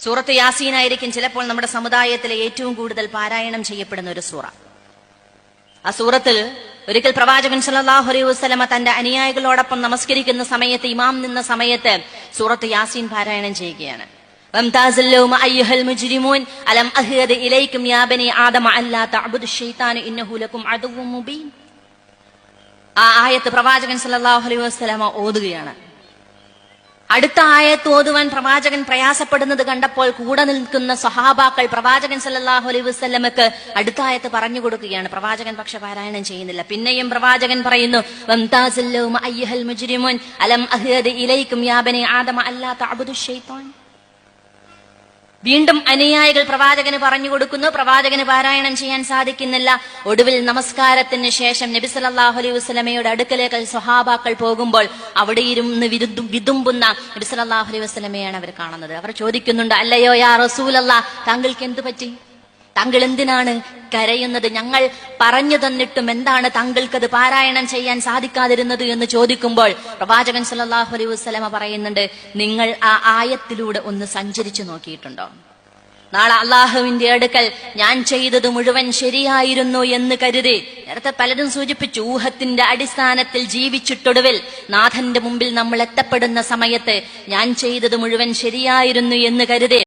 സൂറത്ത് യാസീൻ ആയിരിക്കും ചിലപ്പോൾ നമ്മുടെ സമുദായത്തിലെ ഏറ്റവും കൂടുതൽ പാരായണം ചെയ്യപ്പെടുന്ന ഒരു സൂറ. ആ സൂറത്തിൽ ഒരിക്കൽ പ്രവാചകൻ സല്ലല്ലാഹു അലൈഹി വസല്ലമ തന്റെ അനുയായികളോടൊപ്പം നമസ്കരിക്കുന്ന സമയത്ത്, ഇമാം നിന്ന സമയത്ത് സൂറത്ത് യാസീൻ പാരായണം ചെയ്യുകയാണ്. വംതാസിൽ ലൗമ അയ്യുഹൽ മുജ്രിമൂൻ അലം അഹ്ദ ഇലൈക്കും യാ ബനി ആദമ അല്ലാ തഅബുദു ശൈത്താന ഇന്നഹു ലക്കും അദുവ്വുൻ മുബീൻ. ആ ആയത്ത് പ്രവാചകൻ സല്ലല്ലാഹു അലൈഹി വസല്ലമ ഓതുകയാണ്. അടുത്ത ആയത്ത് ഓതുവാൻ പ്രവാചകൻ പ്രയാസപ്പെടുന്നത് കണ്ടപ്പോൾ കൂടെ നിൽക്കുന്ന സഹാബാക്കൾ പ്രവാചകൻ സല്ലല്ലാഹു അലൈഹി വസല്ലമക്ക് അടുത്ത ആയത്ത് പറഞ്ഞു കൊടുക്കുകയാണ്. പ്രവാചകൻ പക്ഷെ പാരായണം ചെയ്യുന്നില്ല. പിന്നെയും പ്രവാചകൻ പറയുന്നു, വംതാസിൽ ലൗമ അയ്യുഹൽ മുജ്രിമൂൻ അലം അഹ്ദ ഇലൈക്കും യാ ബനി ആദമ അല്ലാ തഅബുദു ശൈത്താൻ. വീണ്ടും അനുയായികൾ പ്രവാചകന് പറഞ്ഞു കൊടുക്കുന്നു. പ്രവാചകന് പാരായണം ചെയ്യാൻ സാധിക്കുന്നില്ല. ഒടുവിൽ നമസ്കാരത്തിന് ശേഷം നബി സല്ലല്ലാഹു അലൈഹി വസല്ലമയുടെ അടുക്കലേക്ക് സ്വഹാബാക്കൾ പോകുമ്പോൾ അവിടെ ഇരുന്ന് വിതുമ്പുന്ന നബി സല്ലല്ലാഹു അലൈഹി വസല്ലമയാണ് അവർ കാണുന്നത്. അവർ ചോദിക്കുന്നുണ്ട്, അല്ലയോ യാ റസൂലല്ലാഹ്, താങ്കൾക്ക് എന്ത് പറ്റി? താങ്കൾ എന്തിനാണ് കരയുന്നത്? ഞങ്ങൾ പറഞ്ഞു തന്നിട്ടും എന്താണ് താങ്കൾക്കത് പാരായണം ചെയ്യാൻ സാധിക്കാതിരുന്നത് എന്ന് ചോദിക്കുമ്പോൾ പ്രവാചകൻ സല്ലല്ലാഹു അലൈഹി വസല്ലമ പറയുന്നുണ്ട്, നിങ്ങൾ ആ ആയത്തിലൂടെ ഒന്ന് സഞ്ചരിച്ചു നോക്കിയിട്ടുണ്ടോ? നാളെ അള്ളാഹുവിന്റെ അടുക്കൽ ഞാൻ ചെയ്തത് മുഴുവൻ ശരിയായിരുന്നു എന്ന് കരുതി, നേരത്തെ പലരും സൂചിപ്പിച്ചു, ഊഹത്തിന്റെ അടിസ്ഥാനത്തിൽ ജീവിച്ചിട്ടൊടുവിൽ നാഥന്റെ മുമ്പിൽ നമ്മൾ എത്തപ്പെടുന്ന സമയത്ത് ഞാൻ ചെയ്തത് മുഴുവൻ ശരിയായിരുന്നു എന്ന് കരുതി